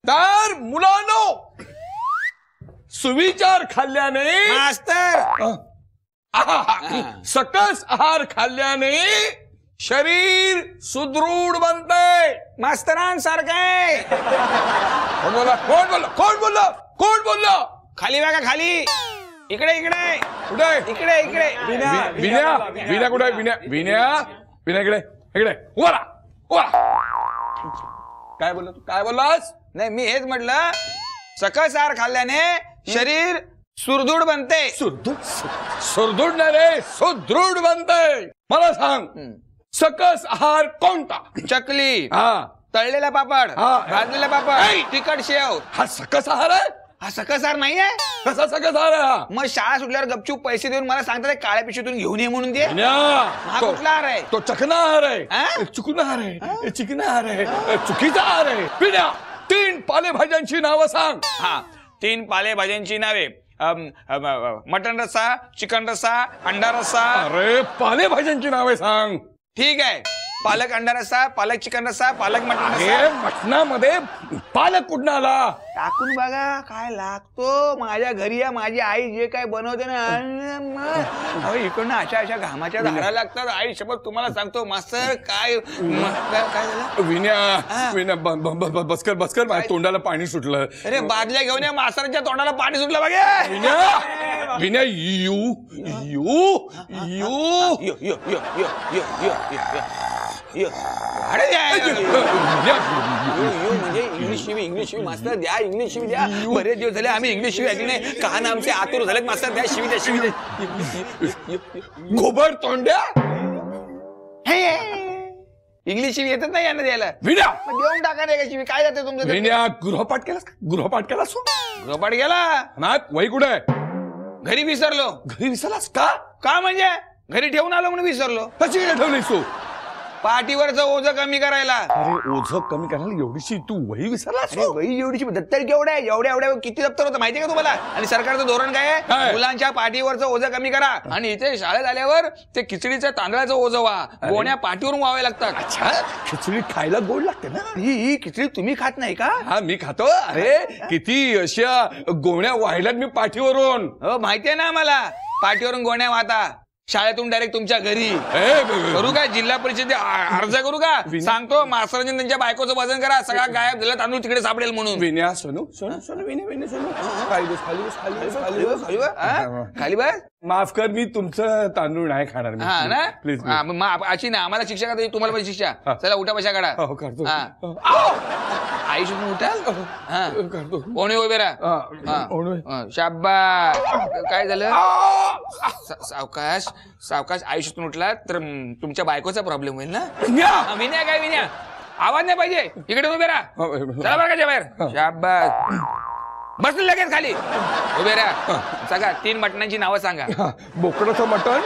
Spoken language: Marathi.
तर मुलांनो, सुविचार खाल्ल्याने मास्तर सकस आहार खाल्ल्याने शरीर सुदृढ बनते. मास्तरांसारखे. कोण बोला? कोण बोलला? कोण बोलला? कोण बोलला? खाली बघा, खाली. इकडे इकडे कुठे? इकडे इकडे. विन्या विन्या कुठे? विन्या विन्या विन्या इकडे इकडे. उभा उभा. काय बोलला तू? काय बोललास? नाही, मी हेच म्हटलं, सकस आहार खाल्ल्याने शरीर सुदृढ बनते. सुदृढ नाही रे, सुदृढ बनते. मला सांग, सकस आहार कोणता? चकली, हा, तळलेला पापड, भाजलेला पापड, तिखट शेव. हा सकस आहार आहे? हा सकस आहार नाहीये. कसा सकस आहार आहे हा? मग शाळा सुटल्यावर गपचूप पैसे देऊन मला सांगतात काळ्या पिशवीतून घेऊन ये म्हणून. ते हा तो- कुठला आहार आहे? तो चकना आहार आहे. हा? चुकून आहार आहे. चिकना आहार आहे. चुकीचा आहार आहे. पिण्या, 3 पालेभाज्यांची नावं सांग. हा, 3 पालेभाज्यांची नावे. मटन रस्सा, चिकन रस्सा, अंडा रस्सा. अरे पालेभाज्यांची नावे सांग. ठीक आहे. पालक अंडा रस्सा, पालक चिकन रस्सा, पालक मटन रस्सा. हे मटणामध्ये पालक कुठं आला? टाकून बघा काय लागतो. माझ्या घरी या माझी आई जे काय बनवते ना, इकडनं अशा अशा घामाच्या धारा लागतात. आई शपथ तुम्हाला सांगतो मास्तर, काय काय झालं? विन्या बसकर बसकर, माझ्या तोंडाला पाणी सुटलं. अरे बादल्या घेऊन या, मास्तरांच्या तोंडाला पाणी सुटलं बघा. Vinya Vinya you you you yo यो यो यो यो यो यो यो. म्हणजे इंग्लिश शिवी, इंग्लिश शिवी मास्तर द्या, इंग्लिश शिवी द्या. बरेच दिवस झाले आम्ही इंग्लिश शिवी ऐकली नाही. कान आमचे आतुर झालेत मास्तर, द्या शिवी, द्या शिवी द्या. गोबर तोंड्या. इंग्लिश शिवी येतच नाही यांना द्यायला. विन्या देऊन टाका रे शिवी. काय जाते तुमचं? विन्या गृहपाठ केलास का? गृहपाठ केलास? गृहपाठ गेला ना, वही कुठे? घरी विसरलो. घरी विसरलास का? का म्हणजे घरी ठेवून आलो म्हणून विसरलो. कशी काय ठेवलीस तू? पाठीवरचं ओझं कमी करायला. अरे ओझं कमी करायला एवढीशी तू वही विसरलास? अरे वही एवढीशी, दप्तर केवढं आहे? एवढ्या किती दप्तर होतं माहितीये का तुम्हाला? आणि सरकारचं धोरण काय आहे? मुलांच्या पाठीवरचं ओझं कमी करा. आणि इथे शाळेत आल्यावर ते खिचडीच्या तांदळाचं ओझं व्हा. गोण्या पाठीवरून व्हावे लागतात. अच्छा, खिचडी खायला गोड लागते ना? ही खिचडी तुम्ही खात नाही का? हा, मी खातो. अरे किती अशा गोण्या वाहिल्यात मी पाठीवरून. हो माहितीये ना मला. पाठीवरून गोण्या वाहता. शाळेतून डायरेक्ट तुमच्या घरी. करू का जिल्हा परिषद अर्ज करू का? सांगतो मास्तरांनी त्यांच्या बायकोचं वजन करा. सगळा गायब झाला तांदूळ तिकडे सापडेल म्हणून. विन्या सोनू सोनू सोनू विन्या विन्या सोनू खाली बस खाली बस खाली बस खाली बस खाली बस खाली बस. माफ कर, मी तुमचं तांदूळ नाही खाणार. हा ना, प्लीज. अशी ना आम्हाला शिक्षा का तुम्हाला पण शिक्षा. चला उठा बशा काढा. आई सुद्धा उठाल. कोणी उभे राहा. शाब्बास. काय झालं? सावकाश सावकाश. आई सुद्धा उठला तर तुमच्या बायकोचा प्रॉब्लेम होईल ना. विन्या काय विन्या, आवाज नाही पाहिजे. इकडे उभे राहा. चला बरं का बाहेर. शाब्बास. बसले लगेच खाली. उभे राहा. सांगा 3 मटणांची नावं सांगा. बोकडाचं मटण,